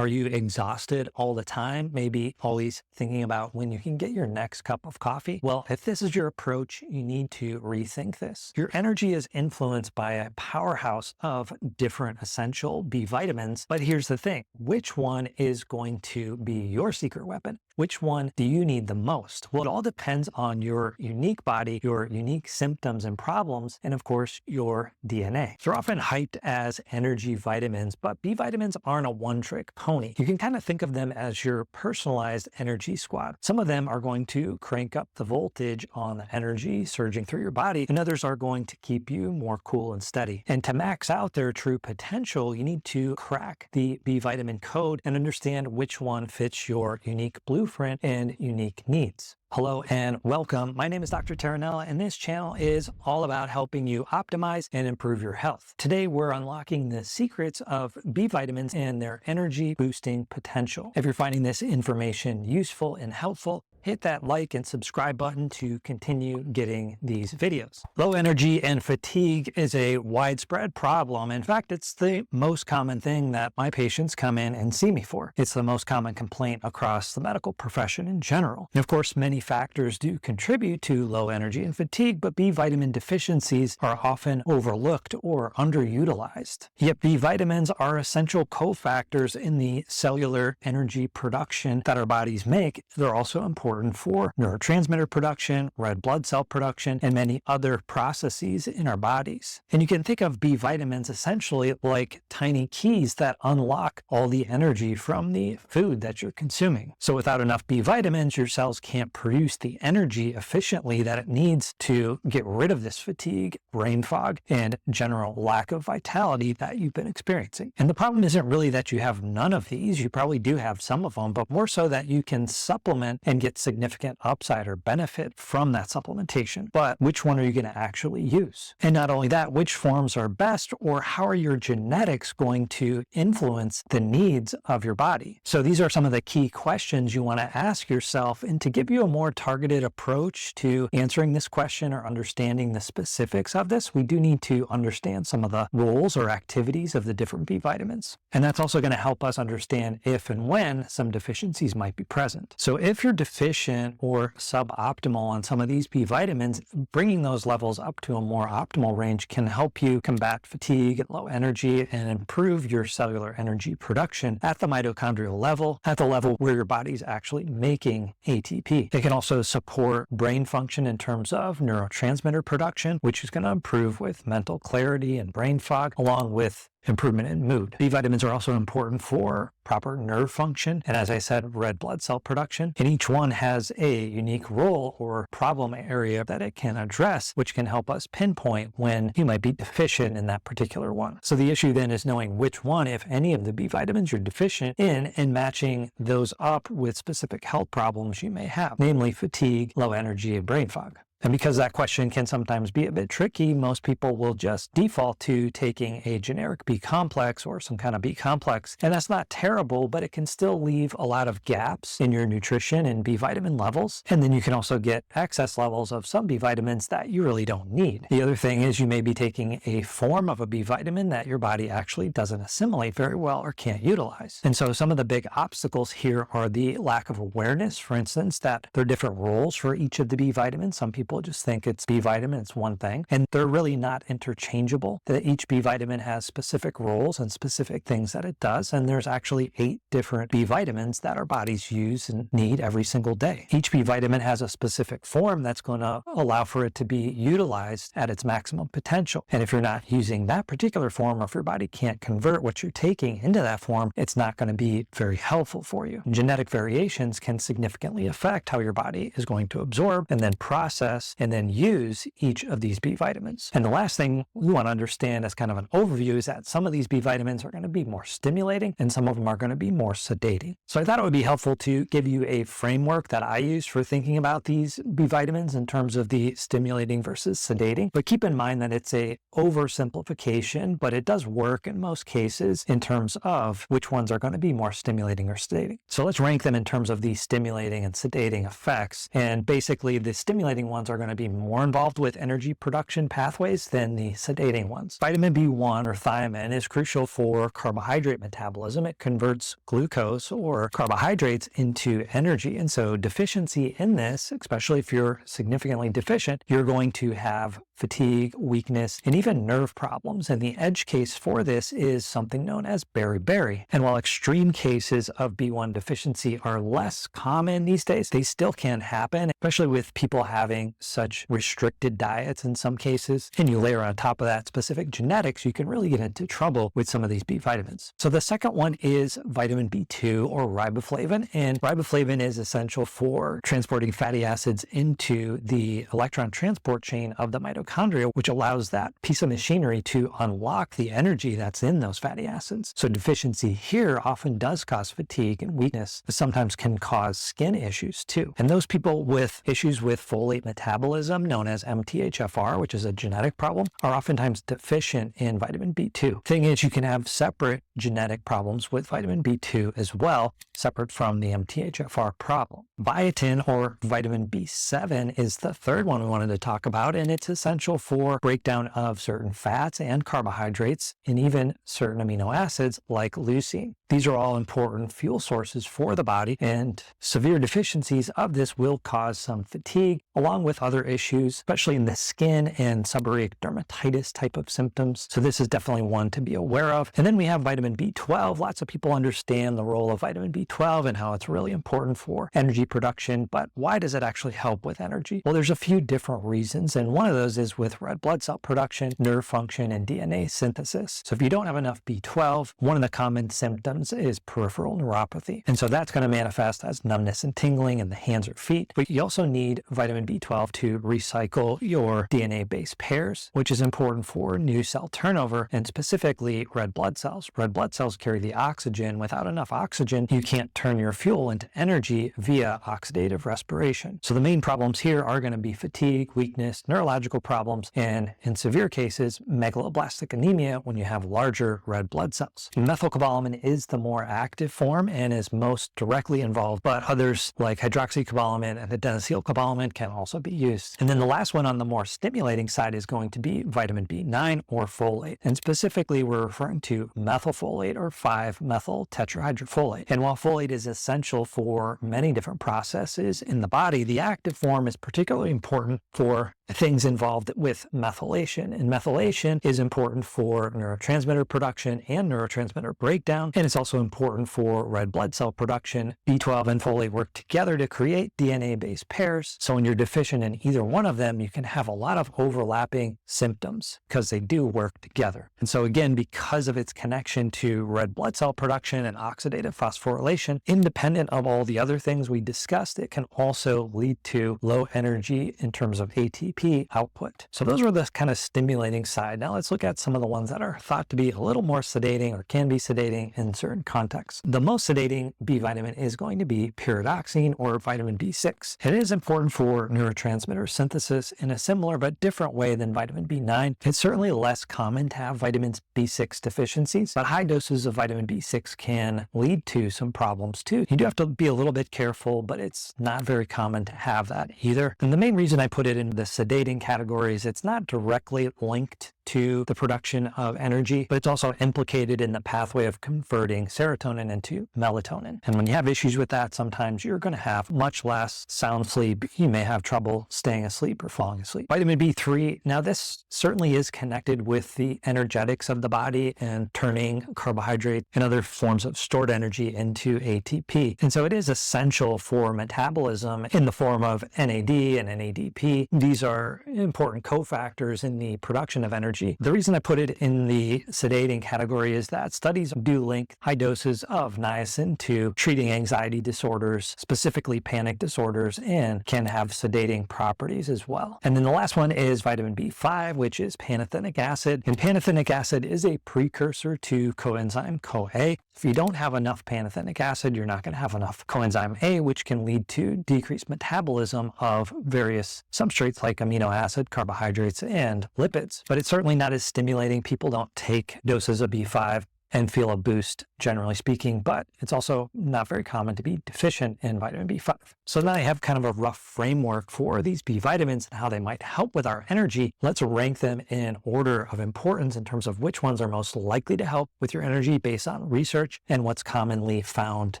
Are you exhausted all the time? Maybe always thinking about when you can get your next cup of coffee? Well, if this is your approach, you need to rethink this. Your energy is influenced by a powerhouse of different essential B vitamins. But here's the thing, which one is going to be your secret weapon? Which one do you need the most? Well, it all depends on your unique body, your unique symptoms and problems, and of course, your DNA. They're often hyped as energy vitamins, but B vitamins aren't a one-trick pony. You can kind of think of them as your personalized energy squad. Some of them are going to crank up the voltage on the energy surging through your body, and others are going to keep you more cool and steady. And to max out their true potential, you need to crack the B vitamin code and understand which one fits your unique blueprint and unique needs. Hello and welcome. My name is Dr. Tarella, and this channel is all about helping you optimize and improve your health. Today, we're unlocking the secrets of B vitamins and their energy boosting potential. If you're finding this information useful and helpful, hit that like and subscribe button to continue getting these videos. Low energy and fatigue is a widespread problem. In fact, it's the most common thing that my patients come in and see me for. It's the most common complaint across the medical profession in general. And of course, many factors do contribute to low energy and fatigue, but B vitamin deficiencies are often overlooked or underutilized. Yet B vitamins are essential cofactors in the cellular energy production that our bodies make. They're also important for neurotransmitter production, red blood cell production, and many other processes in our bodies. And you can think of B vitamins essentially like tiny keys that unlock all the energy from the food that you're consuming. So without enough B vitamins, your cells can't produce the energy efficiently that it needs to get rid of this fatigue, brain fog, and general lack of vitality that you've been experiencing. And the problem isn't really that you have none of these. You probably do have some of them, but more so that you can supplement and get significant upside or benefit from that supplementation. But which one are you going to actually use? And not only that, which forms are best, or how are your genetics going to influence the needs of your body? So these are some of the key questions you want to ask yourself. And to give you a more targeted approach to answering this question or understanding the specifics of this, we do need to understand some of the roles or activities of the different B vitamins. And that's also going to help us understand if and when some deficiencies might be present. So if you're deficient or suboptimal on some of these B vitamins, bringing those levels up to a more optimal range can help you combat fatigue and low energy and improve your cellular energy production at the mitochondrial level, at the level where your body's actually making ATP. It can also support brain function in terms of neurotransmitter production, which is going to improve with mental clarity and brain fog, along with improvement in mood. B vitamins are also important for proper nerve function, and as I said, red blood cell production. And each one has a unique role or problem area that it can address, which can help us pinpoint when you might be deficient in that particular one. So the issue then is knowing which one, if any of the B vitamins you're deficient in, and matching those up with specific health problems you may have, namely fatigue, low energy, and brain fog. And because that question can sometimes be a bit tricky, most people will just default to taking a generic B complex or some kind of B complex. And that's not terrible, but it can still leave a lot of gaps in your nutrition and B vitamin levels. And then you can also get excess levels of some B vitamins that you really don't need. The other thing is you may be taking a form of a B vitamin that your body actually doesn't assimilate very well or can't utilize. And so some of the big obstacles here are the lack of awareness, for instance, that there are different roles for each of the B vitamins. Some people just think it's B vitamin, it's one thing, and they're really not interchangeable. That each B vitamin has specific roles and specific things that it does, and there's actually 8 different B vitamins that our bodies use and need every single day. Each B vitamin has a specific form that's going to allow for it to be utilized at its maximum potential. And if you're not using that particular form, or if your body can't convert what you're taking into that form, it's not going to be very helpful for you. Genetic variations can significantly affect how your body is going to absorb and then process and then use each of these B vitamins. And the last thing we want to understand as kind of an overview is that some of these B vitamins are going to be more stimulating and some of them are going to be more sedating. So I thought it would be helpful to give you a framework that I use for thinking about these B vitamins in terms of the stimulating versus sedating. But keep in mind that it's a oversimplification, but it does work in most cases in terms of which ones are going to be more stimulating or sedating. So let's rank them in terms of the stimulating and sedating effects. And basically the stimulating ones are going to be more involved with energy production pathways than the sedating ones. Vitamin B1 or thiamine is crucial for carbohydrate metabolism. It converts glucose or carbohydrates into energy. And so deficiency in this, especially if you're significantly deficient, you're going to have fatigue, weakness, and even nerve problems. And the edge case for this is something known as beriberi. And while extreme cases of B1 deficiency are less common these days, they still can happen, especially with people having such restricted diets in some cases. And you layer on top of that specific genetics, you can really get into trouble with some of these B vitamins. So the second one is vitamin B2 or riboflavin. And riboflavin is essential for transporting fatty acids into the electron transport chain of the mitochondria, which allows that piece of machinery to unlock the energy that's in those fatty acids. So deficiency here often does cause fatigue and weakness. It sometimes can cause skin issues too. And those people with issues with folate metabolism, known as MTHFR, which is a genetic problem, are oftentimes deficient in vitamin B2. Thing is, you can have separate genetic problems with vitamin B2 as well, separate from the MTHFR problem. Biotin or vitamin B7 is the third one we wanted to talk about, and it's essential for breakdown of certain fats and carbohydrates and even certain amino acids like leucine. These are all important fuel sources for the body, and severe deficiencies of this will cause some fatigue along with other issues, especially in the skin and seborrheic dermatitis type of symptoms. So this is definitely one to be aware of. And then we have vitamin B12. Lots of people understand the role of vitamin B12 and how it's really important for energy production, but why does it actually help with energy? Well, there's a few different reasons, and one of those is with red blood cell production, nerve function, and DNA synthesis. So if you don't have enough B12, one of the common symptoms is peripheral neuropathy. And so that's going to manifest as numbness and tingling in the hands or feet. But you also need vitamin B12 to recycle your DNA base pairs, which is important for new cell turnover and specifically red blood cells. Red blood cells carry the oxygen. Without enough oxygen, you can't turn your fuel into energy via oxidative respiration. So the main problems here are going to be fatigue, weakness, neurological problems, and in severe cases, megaloblastic anemia when you have larger red blood cells. Methylcobalamin is the more active form and is most directly involved, but others like hydroxycobalamin and adenosylcobalamin can also be used. And then the last one on the more stimulating side is going to be vitamin B9 or folate. And specifically, we're referring to methylfolate or 5-methyl tetrahydrofolate. And while folate is essential for many different processes in the body, the active form is particularly important for things involved with methylation. And methylation is important for neurotransmitter production and neurotransmitter breakdown. And it's also important for red blood cell production. B12 and folate work together to create DNA-based pairs. So when you're deficient in either one of them, you can have a lot of overlapping symptoms because they do work together. And so again, because of its connection to red blood cell production and oxidative phosphorylation, independent of all the other things we discussed, it can also lead to low energy in terms of ATP output. So those are the kind of stimulating side. Now let's look at some of the ones that are thought to be a little more sedating or can be sedating in certain contexts. The most sedating B vitamin is going to be pyridoxine or vitamin B6. It is important for neurotransmitter synthesis in a similar but different way than vitamin B9. It's certainly less common to have vitamins B6 deficiencies, but high doses of vitamin B6 can lead to some problems too. You do have to be a little bit careful, but it's not very common to have that either. And the main reason I put it in the sedating category is it's not directly linked to the production of energy, but it's also implicated in the pathway of converting serotonin into melatonin. And when you have issues with that, sometimes you're going to have much less sound sleep. You may have trouble staying asleep or falling asleep. Vitamin B3, now this certainly is connected with the energetics of the body and turning carbohydrate and other forms of stored energy into ATP. And so it is essential for metabolism in the form of NAD and NADP. These are important cofactors in the production of energy. The reason I put it in the sedating category is that studies do link high doses of niacin to treating anxiety disorders, specifically panic disorders, and can have sedating properties as well. And then the last one is vitamin B5, which is pantothenic acid. And pantothenic acid is a precursor to coenzyme CoA. If you don't have enough pantothenic acid, you're not going to have enough coenzyme A, which can lead to decreased metabolism of various substrates like amino acid, carbohydrates, and lipids. But it's certainly not as stimulating. People don't take doses of B5 and feel a boost, generally speaking, but it's also not very common to be deficient in vitamin B5. So now I have kind of a rough framework for these B vitamins and how they might help with our energy. Let's rank them in order of importance in terms of which ones are most likely to help with your energy based on research and what's commonly found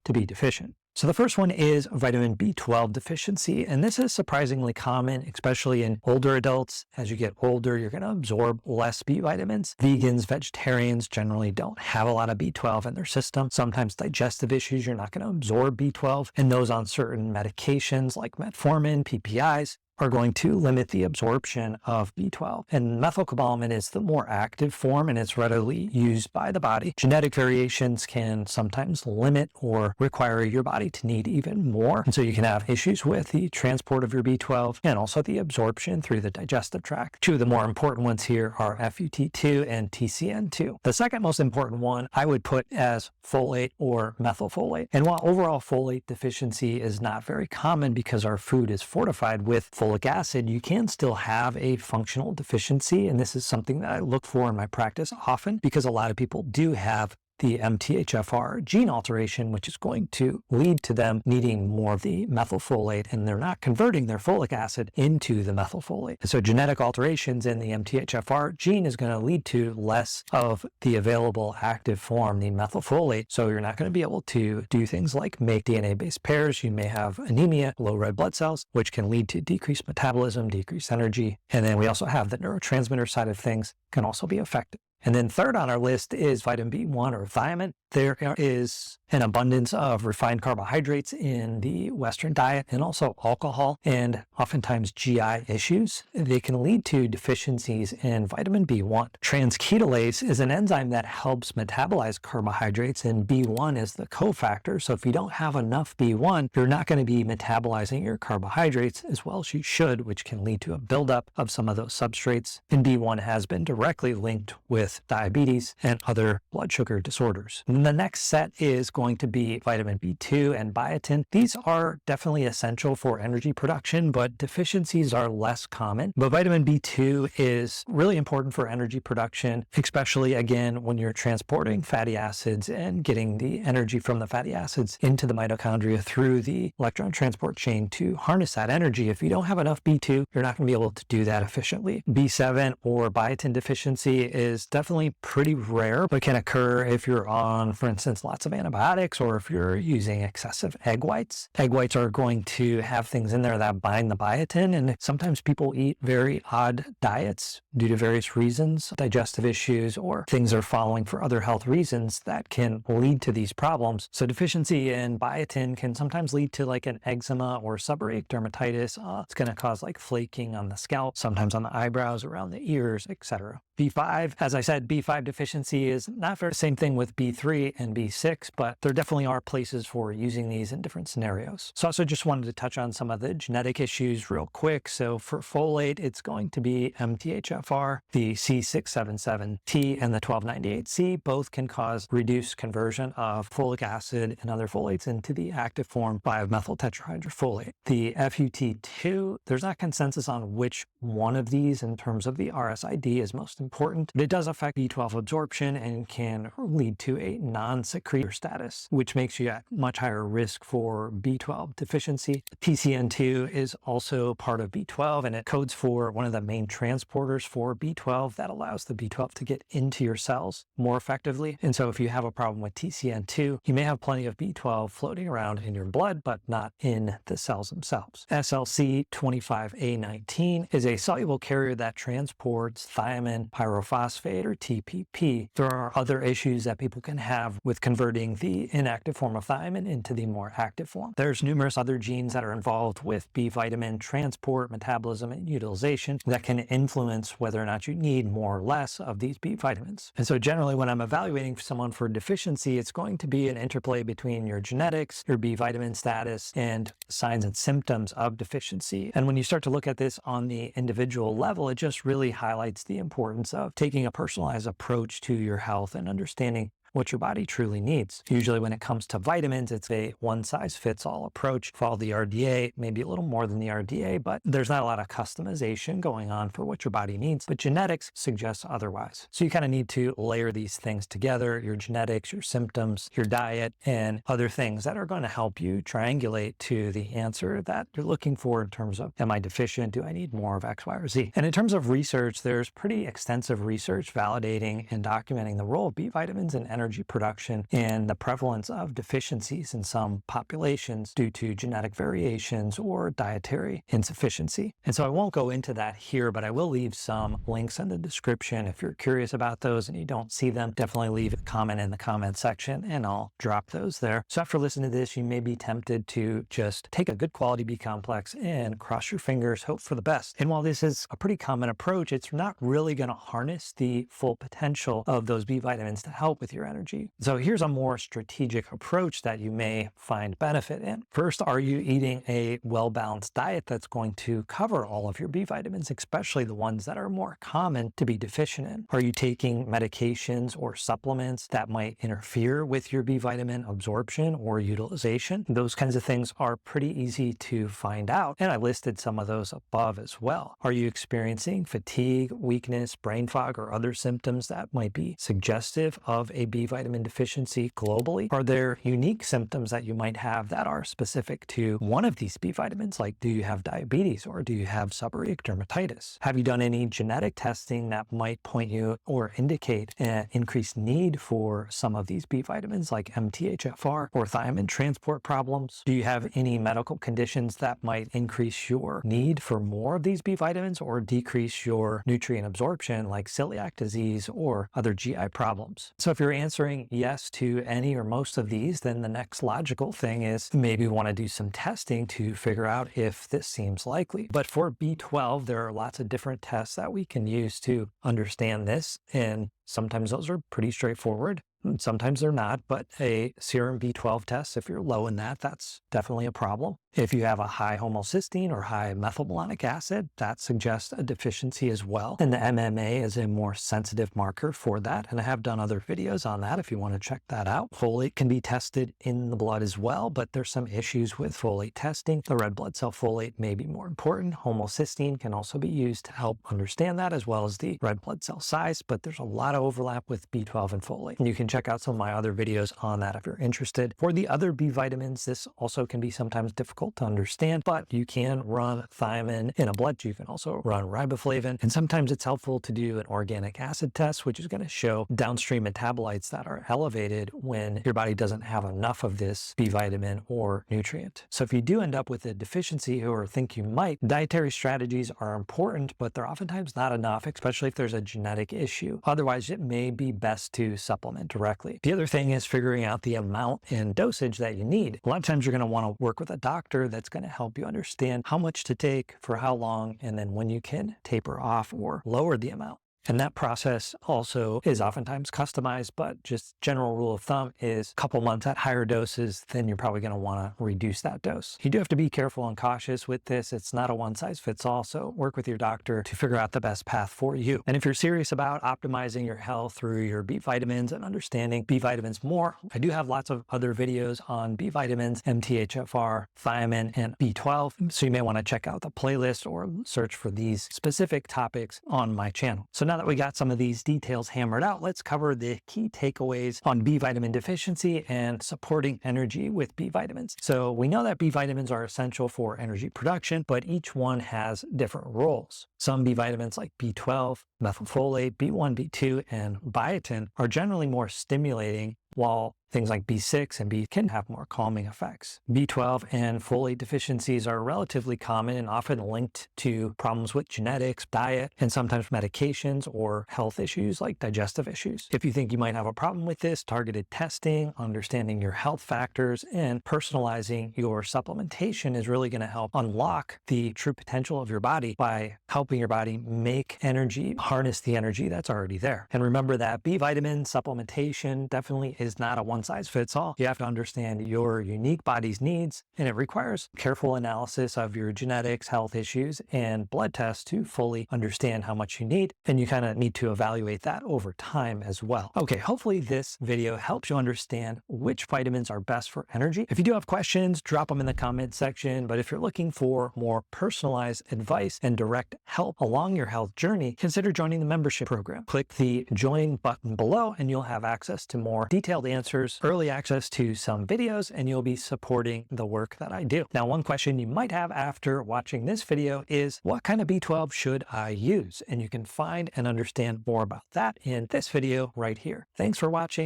to be deficient. So the first one is vitamin B12 deficiency, and this is surprisingly common, especially in older adults. As you get older, you're going to absorb less B vitamins. Vegans, vegetarians generally don't have a lot of B12 in their system. Sometimes digestive issues, you're not going to absorb B12, and those on certain medications like metformin, PPIs, are going to limit the absorption of B12. And methylcobalamin is the more active form, and it's readily used by the body. Genetic variations can sometimes limit or require your body to need even more. And so you can have issues with the transport of your B12 and also the absorption through the digestive tract. Two of the more important ones here are FUT2 and TCN2. The second most important one I would put as folate or methylfolate. And while overall folate deficiency is not very common because our food is fortified with folic acid, you can still have a functional deficiency. And this is something that I look for in my practice often because a lot of people do have the MTHFR gene alteration, which is going to lead to them needing more of the methylfolate, and they're not converting their folic acid into the methylfolate. And so genetic alterations in the MTHFR gene is going to lead to less of the available active form, the methylfolate. So you're not going to be able to do things like make DNA-based pairs. You may have anemia, low red blood cells, which can lead to decreased metabolism, decreased energy. And then we also have the neurotransmitter side of things can also be affected. And then third on our list is vitamin B1 or thiamine. There is an abundance of refined carbohydrates in the Western diet and also alcohol and oftentimes GI issues. They can lead to deficiencies in vitamin B1. Transketolase is an enzyme that helps metabolize carbohydrates, and B1 is the cofactor. So if you don't have enough B1, you're not going to be metabolizing your carbohydrates as well as you should, which can lead to a buildup of some of those substrates. And B1 has been directly linked with diabetes and other blood sugar disorders. And the next set is going to be vitamin B2 and biotin. These are definitely essential for energy production, but deficiencies are less common. But vitamin B2 is really important for energy production, especially again when you're transporting fatty acids and getting the energy from the fatty acids into the mitochondria through the electron transport chain to harness that energy. If you don't have enough B2, you're not going to be able to do that efficiently. B7 or biotin deficiency is definitely pretty rare, but can occur if you're on, for instance, lots of antibiotics or if you're using excessive egg whites. Egg whites are going to have things in there that bind the biotin, and sometimes people eat very odd diets due to various reasons, digestive issues, or things they're following for other health reasons that can lead to these problems. So deficiency in biotin can sometimes lead to like an eczema or seborrheic dermatitis. It's going to cause like flaking on the scalp, sometimes on the eyebrows, around the ears, etc. B5, as I said, B5 deficiency is not the same thing with B3 and B6, but there definitely are places for using these in different scenarios. So I also just wanted to touch on some of the genetic issues real quick. So for folate, it's going to be MTHFR, the C677T and the 1298C. Both can cause reduced conversion of folic acid and other folates into the active form by methyl tetrahydrofolate. The FUT2, there's not consensus on which one of these in terms of the RSID is most important, but it does affect B12 absorption and can lead to a non-secretor status, which makes you at much higher risk for B12 deficiency. TCN2 is also part of B12, and it codes for one of the main transporters for B12 that allows the B12 to get into your cells more effectively. And so if you have a problem with TCN2, you may have plenty of B12 floating around in your blood, but not in the cells themselves. SLC25A19 is a soluble carrier that transports thiamine pyrophosphate or TPP. There are other issues that people can have with converting the inactive form of thiamine into the more active form. There's numerous other genes that are involved with B vitamin transport, metabolism, and utilization that can influence whether or not you need more or less of these B vitamins. And so generally when I'm evaluating someone for deficiency, it's going to be an interplay between your genetics, your B vitamin status, and signs and symptoms of deficiency. And when you start to look at this on the individual level, it just really highlights the importance of taking a personalized approach to your health and understanding what your body truly needs. Usually when it comes to vitamins, it's a one-size-fits-all approach. Follow the RDA, maybe a little more than the RDA, but there's not a lot of customization going on for what your body needs. But genetics suggests otherwise. So you kind of need to layer these things together, your genetics, your symptoms, your diet, and other things that are going to help you triangulate to the answer that you're looking for in terms of, am I deficient? Do I need more of X, Y, or Z? And in terms of research, there's pretty extensive research validating and documenting the role of B vitamins in energy production and the prevalence of deficiencies in some populations due to genetic variations or dietary insufficiency. And so I won't go into that here, but I will leave some links in the description. If you're curious about those and you don't see them, definitely leave a comment in the comment section and I'll drop those there. So after listening to this, you may be tempted to just take a good quality B complex and cross your fingers, hope for the best. And while this is a pretty common approach, it's not really going to harness the full potential of those B vitamins to help with your energy. So here's a more strategic approach that you may find benefit in. First, are you eating a well-balanced diet that's going to cover all of your B vitamins, especially the ones that are more common to be deficient in? Are you taking medications or supplements that might interfere with your B vitamin absorption or utilization? Those kinds of things are pretty easy to find out, and I listed some of those above as well. Are you experiencing fatigue, weakness, brain fog, or other symptoms that might be suggestive of a B vitamin deficiency globally? Are there unique symptoms that you might have that are specific to one of these B vitamins? Like, do you have diabetes or do you have seborrheic dermatitis? Have you done any genetic testing that might point you or indicate an increased need for some of these B vitamins like MTHFR or thiamine transport problems? Do you have any medical conditions that might increase your need for more of these B vitamins or decrease your nutrient absorption like celiac disease or other GI problems? So if you're answering yes to any or most of these, then the next logical thing is maybe want to do some testing to figure out if this seems likely. But for B12, there are lots of different tests that we can use to understand this, and sometimes those are pretty straightforward. Sometimes they're not, but a serum B12 test, if you're low in that, that's definitely a problem. If you have a high homocysteine or high methylmalonic acid, that suggests a deficiency as well. And the MMA is a more sensitive marker for that. And I have done other videos on that if you want to check that out. Folate can be tested in the blood as well, but there's some issues with folate testing. The red blood cell folate may be more important. Homocysteine can also be used to help understand that, as well as the red blood cell size, but there's a lot of overlap with B12 and folate. And you can check out some of my other videos on that if you're interested. For the other B vitamins, this also can be sometimes difficult to understand, but you can run thiamine in a blood. You can also run riboflavin, and sometimes it's helpful to do an organic acid test, which is going to show downstream metabolites that are elevated when your body doesn't have enough of this B vitamin or nutrient. So if you do end up with a deficiency or think you might, dietary strategies are important, but they're oftentimes not enough, especially if there's a genetic issue. Otherwise, it may be best to supplement directly. The other thing is figuring out the amount and dosage that you need. A lot of times you're going to want to work with a doctor that's going to help you understand how much to take for how long, and then when you can taper off or lower the amount. And that process also is oftentimes customized, but just general rule of thumb is a couple months at higher doses, then you're probably going to want to reduce that dose. You do have to be careful and cautious with this. It's not a one size fits all, so work with your doctor to figure out the best path for you. And if you're serious about optimizing your health through your B vitamins and understanding B vitamins more, I do have lots of other videos on B vitamins, MTHFR, thiamine, and B12. So you may want to check out the playlist or search for these specific topics on my channel. So now that we got some of these details hammered out, let's cover the key takeaways on B vitamin deficiency and supporting energy with B vitamins. So we know that B vitamins are essential for energy production, but each one has different roles. Some B vitamins like B12, methylfolate, B1, B2, and biotin are generally more stimulating, while things like B6 and B can have more calming effects. B12 and folate deficiencies are relatively common and often linked to problems with genetics, diet, and sometimes medications or health issues like digestive issues. If you think you might have a problem with this, targeted testing, understanding your health factors, and personalizing your supplementation is really going to help unlock the true potential of your body by helping your body make energy, harness the energy that's already there. And remember that B vitamin supplementation definitely is not a one size fits all. You have to understand your unique body's needs, and it requires careful analysis of your genetics, health issues, and blood tests to fully understand how much you need, and you kind of need to evaluate that over time as well. Okay, hopefully this video helps you understand which vitamins are best for energy. If you do have questions, drop them in the comment section, but if you're looking for more personalized advice and direct help along your health journey, consider joining the membership program. Click the join button below and you'll have access to more detailed answers, early access to some videos, and you'll be supporting the work that I do. Now, one question you might have after watching this video is, what kind of B12 should I use? And you can find and understand more about that in this video right here. Thanks for watching.